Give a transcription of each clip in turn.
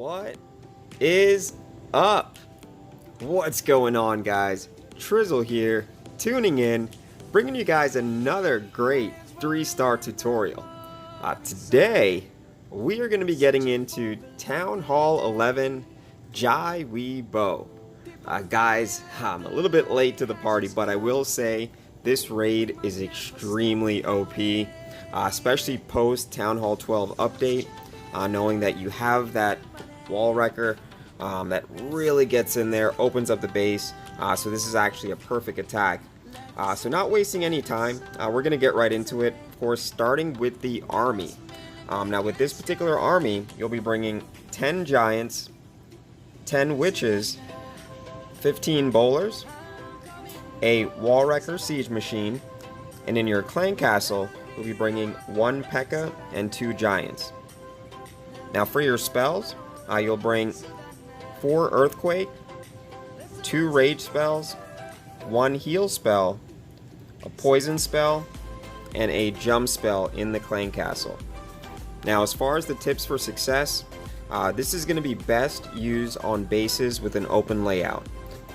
What is up? What's going on, guys? Trizzle here, tuning in, bringing you guys another great 3-star tutorial. Today, we are going to be getting into Town Hall 11 GiWiBo. Guys, I'm a little bit late to the party, but I will say this raid is extremely OP, especially post Town Hall 12 update. Knowing that you have that WallWrecker that really gets in there, opens up the base, so this is actually a perfect attack. So not wasting any time, we're going to get right into it, of course, starting with the army. Now with this particular army, you'll be bringing 10 giants, 10 witches, 15 bowlers, a WallWrecker siege machine, and in your clan castle, you'll be bringing 1 Pekka and 2 giants. Now for your spells, you'll bring 4 Earthquake, 2 Rage spells, 1 Heal spell, a Poison spell, and a Jump spell in the Clan Castle. Now as far as the tips for success, this is going to be best used on bases with an open layout.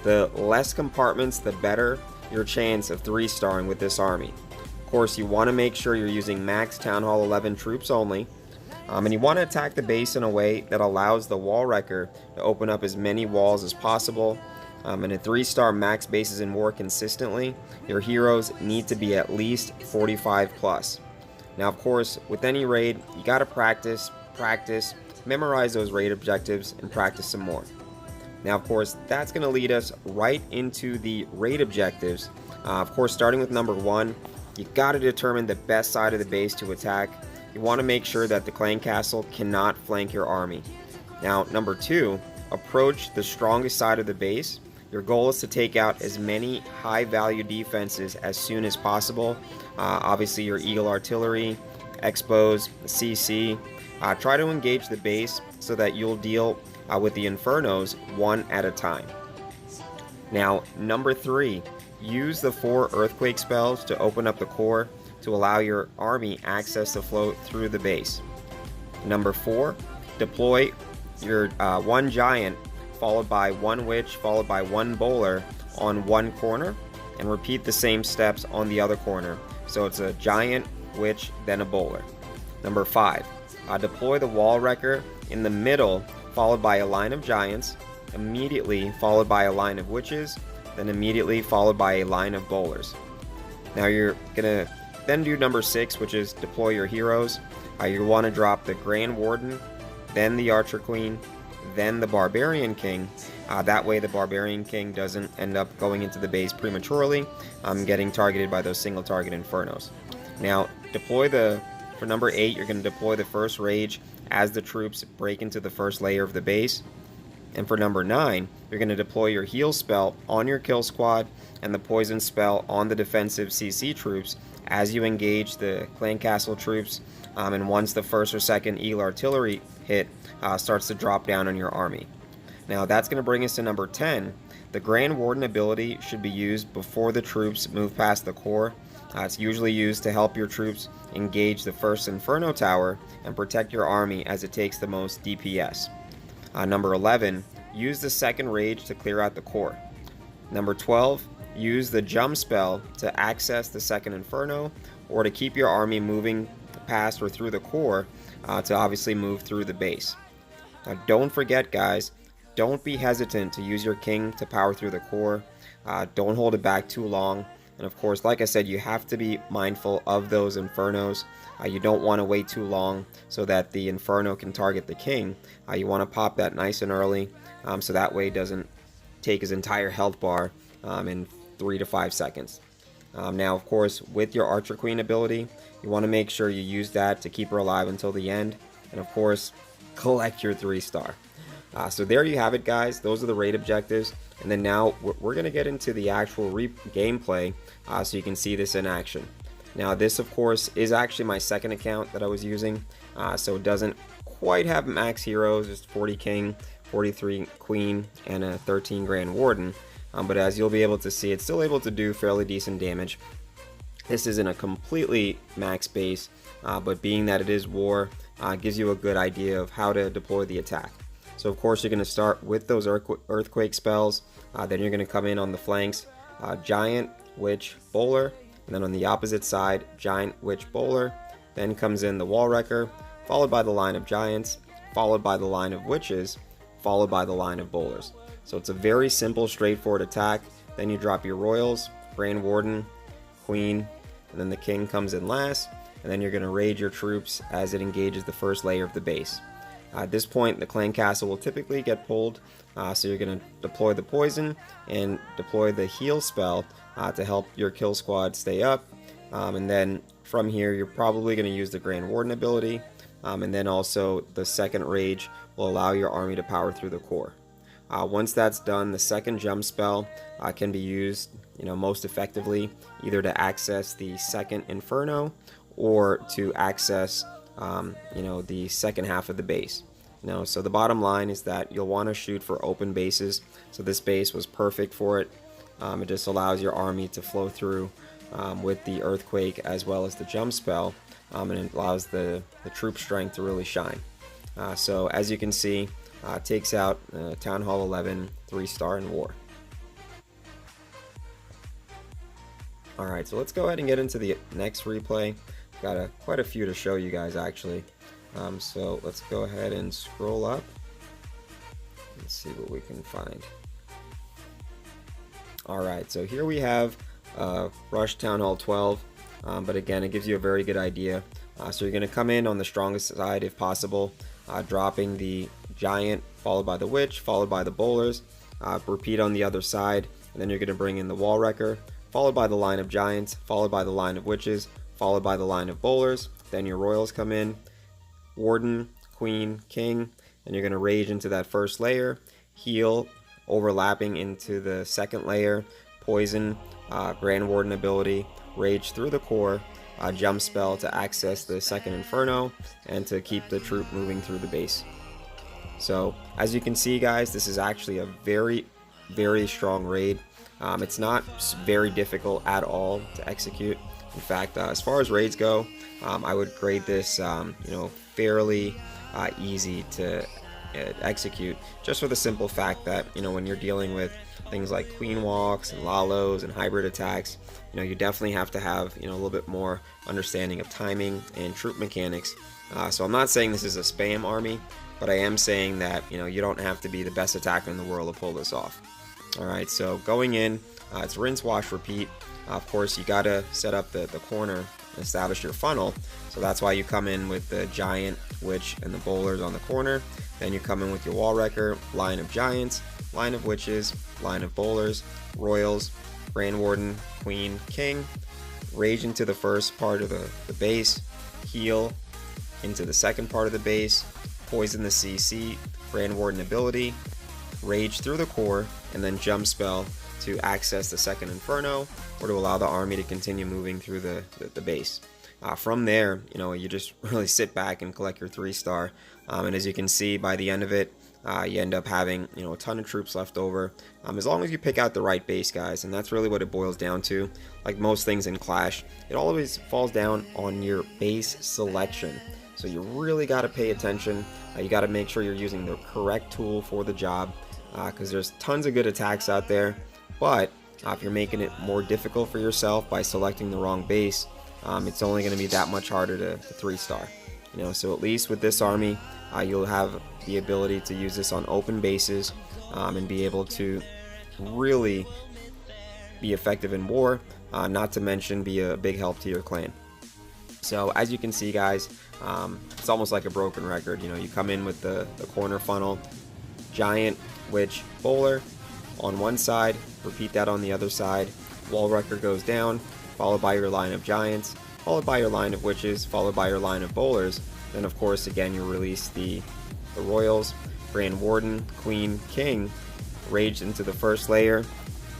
The less compartments, the better your chance of 3-starring with this army. Of course, you want to make sure you're using max Town Hall 11 troops only. And you want to attack the base in a way that allows the WallWrecker to open up as many walls as possible. And a 3-star max bases in war consistently, your heroes need to be at least 45 plus. Now of course, with any raid, you got to practice, memorize those raid objectives, and practice some more. Now of course, that's going to lead us right into the raid objectives. Of course, starting with number 1, you got to determine the best side of the base to attack. You want to make sure that the clan castle cannot flank your army. Now, number 2, approach the strongest side of the base. Your goal is to take out as many high value defenses as soon as possible. Obviously your Eagle Artillery, Xbows, CC. Try to engage the base so that you'll deal with the Infernos one at a time. Now, number 3, use the 4 Earthquake spells to open up the core to allow your army access to flow through the base. Number 4, deploy your 1 giant followed by 1 witch followed by 1 bowler on 1 corner, and repeat the same steps on the other corner. So it's a giant, witch, then a bowler. Number 5, deploy the WallWrecker in the middle followed by a line of giants, immediately followed by a line of witches, then immediately followed by a line of bowlers. Now you're gonna then do number 6, which is deploy your heroes. You want to drop the Grand Warden, then the Archer Queen, then the Barbarian King. That way the Barbarian King doesn't end up going into the base prematurely, getting targeted by those single target Infernos. Now for number 8, you're going to deploy the first Rage as the troops break into the first layer of the base. And for number 9, you're going to deploy your Heal spell on your kill squad and the Poison spell on the defensive CC troops as you engage the clan castle troops, and once the first or second Eagle Artillery hit starts to drop down on your army. Now that's going to bring us to number 10. The Grand Warden ability should be used before the troops move past the core. It's usually used to help your troops engage the first Inferno tower and protect your army as it takes the most DPS. Number 11, use the second Rage to clear out the core. Number 12, use the Jump spell to access the second Inferno, or to keep your army moving past or through the core to obviously move through the base. Now don't forget, guys, don't be hesitant to use your king to power through the core. Don't hold it back too long. And of course, like I said, you have to be mindful of those Infernos. You don't want to wait too long so that the Inferno can target the king. You want to pop that nice and early, so that way it doesn't take his entire health bar in 3 to 5 seconds. Now of course, with your Archer Queen ability, you want to make sure you use that to keep her alive until the end, and of course collect your 3-star. So there you have it, guys. Those are the raid objectives, and then now we're going to get into the actual gameplay so you can see this in action. Now this of course is actually my second account that I was using, so it doesn't quite have max heroes, just 40 king, 43 queen, and a 13 Grand Warden. But as you'll be able to see, it's still able to do fairly decent damage. This isn't a completely max base, but being that it is war, gives you a good idea of how to deploy the attack. So of course you're going to start with those earthquake spells, then you're going to come in on the flanks, Giant, Witch, Bowler, and then on the opposite side, Giant, Witch, Bowler, then comes in the WallWrecker, followed by the line of Giants, followed by the line of Witches, followed by the line of Bowlers. So it's a very simple, straightforward attack. Then you drop your Royals, Grand Warden, Queen, and then the King comes in last, and then you're going to raid your troops as it engages the first layer of the base. At this point, the clan castle will typically get pulled, so you're going to deploy the poison and deploy the heal spell to help your kill squad stay up, and then from here you're probably going to use the Grand Warden ability, and then also the second rage will allow your army to power through the core. Once that's done, the second jump spell can be used most effectively either to access the second Inferno or to access the second half of the base. So the bottom line is that you'll want to shoot for open bases. So this base was perfect for it. It just allows your army to flow through with the earthquake as well as the jump spell, and it allows the troop strength to really shine. So as you can see, takes out Town Hall 11 3-star in war. Alright, so let's go ahead and get into the next replay. Got quite a few to show you guys actually. So let's go ahead and scroll up and see what we can find. Alright, so here we have Rush Town Hall 12, but again it gives you a very good idea. So you're going to come in on the strongest side if possible, dropping the Giant, followed by the Witch, followed by the Bowlers, repeat on the other side, and then you're going to bring in the WallWrecker, followed by the line of Giants, followed by the line of Witches, followed by the line of Bowlers, then your Royals come in, Warden, Queen, King, and you're going to rage into that first layer, heal, overlapping into the second layer, poison, Grand Warden ability, rage through the core, jump spell to access the second Inferno, and to keep the troop moving through the base. So as you can see guys, this is actually a very strong raid. It's not very difficult at all to execute. In fact, as far as raids go, I would grade this fairly easy to execute, just for the simple fact that when you're dealing with things like queen walks and lalos and hybrid attacks, you definitely have to have a little bit more understanding of timing and troop mechanics. So I'm not saying this is a spam army, but I am saying that you don't have to be the best attacker in the world to pull this off. Alright, so going in, it's rinse, wash, repeat. Of course, you gotta set up the corner and establish your funnel, so that's why you come in with the Giant, Witch, and the Bowlers on the corner. Then you come in with your WallWrecker, line of Giants, line of Witches, line of Bowlers, Royals, Grand Warden, Queen, King, rage into the first part of the base, heal into the second part of the base, poison the CC, Grand Warden ability, rage through the core, and then jump spell to access the second Inferno or to allow the army to continue moving through the base. From there, you just really sit back and collect your 3-star, and as you can see, by the end of it, you end up having a ton of troops left over, as long as you pick out the right base, guys. And that's really what it boils down to. Like most things in Clash, it always falls down on your base selection. So you really got to pay attention. You got to make sure you're using the correct tool for the job, because there's tons of good attacks out there, but if you're making it more difficult for yourself by selecting the wrong base, it's only going to be that much harder to 3-star. So at least with this army, you'll have the ability to use this on open bases, and be able to really be effective in war, not to mention be a big help to your clan. So as you can see, guys, it's almost like a broken record. You come in with the corner funnel, Giant, Witch, Bowler on one side, repeat that on the other side, WallWrecker goes down, followed by your line of Giants, followed by your line of Witches, followed by your line of Bowlers. Then of course again you release the Royals, Grand Warden, Queen, King, rage into the first layer,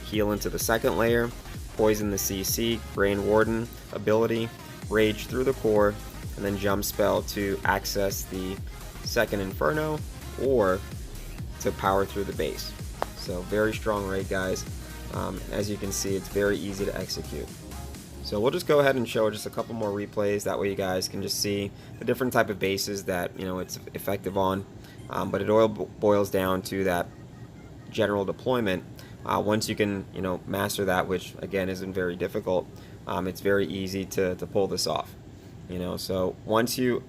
heal into the second layer, poison the CC, Grand Warden ability, rage through the core, and then jump spell to access the second Inferno or to power through the base. So very strong raid, guys. As you can see, it's very easy to execute. So we'll just go ahead and show just a couple more replays, that way you guys can just see the different type of bases that it's effective on. but it all boils down to that general deployment. Once you can, master that, which again isn't very difficult, it's very easy to pull this off. So once you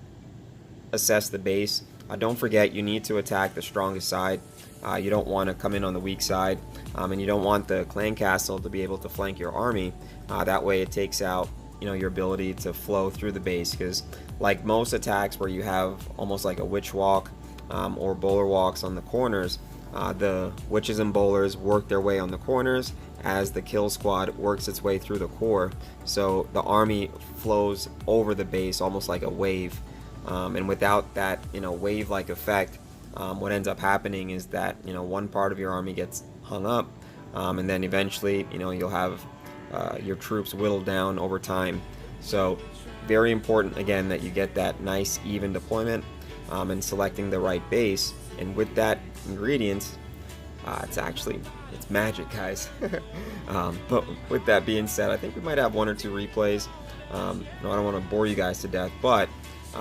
assess the base, don't forget you need to attack the strongest side. You don't want to come in on the weak side, and you don't want the clan castle to be able to flank your army. That way it takes out your ability to flow through the base, because like most attacks where you have almost like a witch walk or bowler walks on the corners, the witches and bowlers work their way on the corners as the kill squad works its way through the core, so the army flows over the base almost like a wave. And without that wave like effect, what ends up happening is that one part of your army gets hung up, and then eventually you'll have your troops whittled down over time. So very important again that you get that nice even deployment, and selecting the right base. And with that ingredients, it's magic, guys. But with that being said, I think we might have one or two replays. I don't want to bore you guys to death, but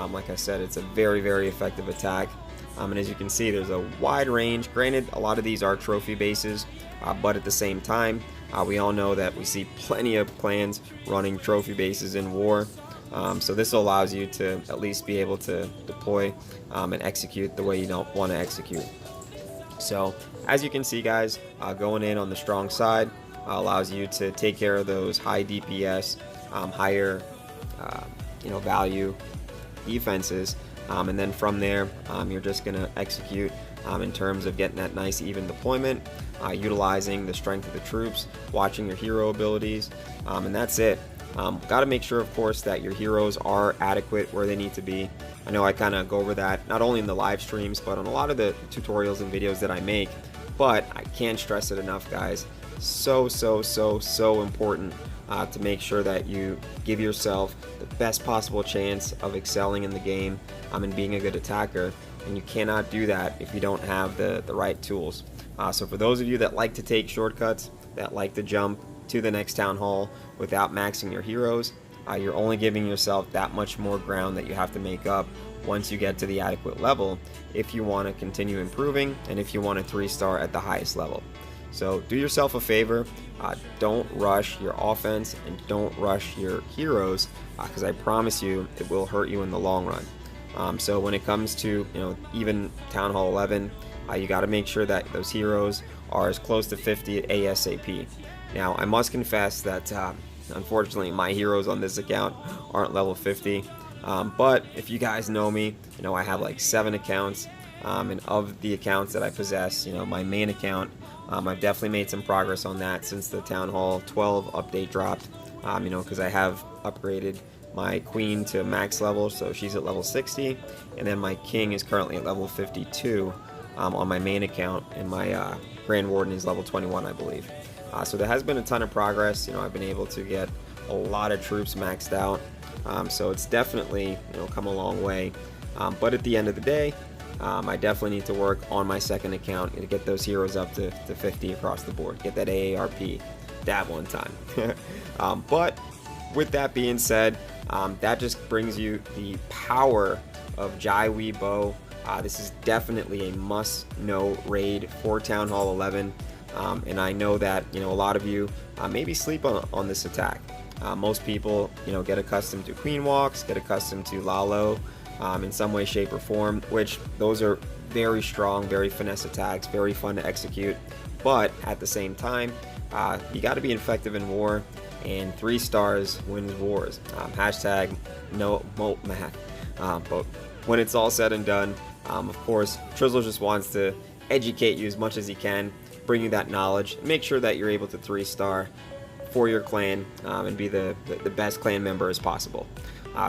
like I said, it's a very, very effective attack. And as you can see, there's a wide range. Granted, a lot of these are trophy bases, but at the same time, we all know that we see plenty of clans running trophy bases in war. So this allows you to at least be able to deploy and execute the way you don't want to execute. So as you can see, guys, going in on the strong side allows you to take care of those high DPS, higher value defenses, and then from there you're just gonna execute in terms of getting that nice even deployment, utilizing the strength of the troops, watching your hero abilities, and that's it. Got to make sure, of course, that your heroes are adequate where they need to be. I know I kind of go over that not only in the live streams but on a lot of the tutorials and videos that I make, but I can't stress it enough, guys. So important to make sure that you give yourself the best possible chance of excelling in the game and being a good attacker, and you cannot do that if you don't have the right tools. So for those of you that like to take shortcuts, that like to jump to the next town hall without maxing your heroes, you're only giving yourself that much more ground that you have to make up once you get to the adequate level if you want to continue improving and if you want to 3-star at the highest level. So do yourself a favor, don't rush your offense and don't rush your heroes, because I promise you it will hurt you in the long run. So when it comes to even Town Hall 11, you got to make sure that those heroes are as close to 50 ASAP. Now I must confess that unfortunately my heroes on this account aren't level 50, but if you guys know me, I have like 7 accounts, and of the accounts that I possess, my main account, I've definitely made some progress on that since the Town Hall 12 update dropped, because I have upgraded my queen to max level, so she's at level 60, and then my king is currently at level 52 on my main account, and my Grand Warden is level 21, I believe. So there has been a ton of progress. I've been able to get a lot of troops maxed out, so it's definitely come a long way. But at the end of the day, I definitely need to work on my second account to get those heroes up to 50 across the board. Get that AARP dab one time. But with that being said, that just brings you the power of GiWiBo. This is definitely a must-know raid for Town Hall 11. And I know that a lot of you maybe sleep on this attack. Most people get accustomed to queen walks, get accustomed to Lalo in some way, shape, or form, which those are very strong, very finesse attacks, very fun to execute. But at the same time, you got to be effective in war, and 3 stars wins wars. Hashtag no Mac. But when it's all said and done, of course, Trizzle just wants to educate you as much as he can, bring you that knowledge, make sure that you're able to 3-star for your clan and be the best clan member as possible.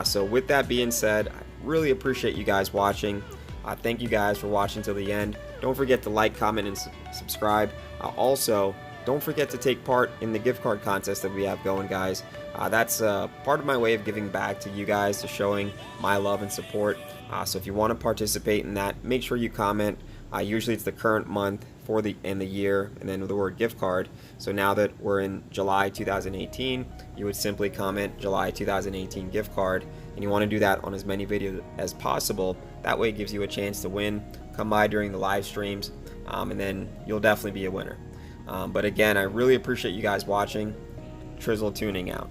So with that being said, I really appreciate you guys watching. Thank you guys for watching till the end. Don't forget to like, comment, and subscribe. Also, don't forget to take part in the gift card contest that we have going, guys. That's part of my way of giving back to you guys, to showing my love and support. So if you want to participate in that, make sure you comment. Usually it's the current month for the year, and then the word gift card. So now that we're in July 2018, you would simply comment July 2018 gift card, and you want to do that on as many videos as possible. That way it gives you a chance to win. Come by during the live streams, and then you'll definitely be a winner. But again, I really appreciate you guys watching. Trizzle tuning out.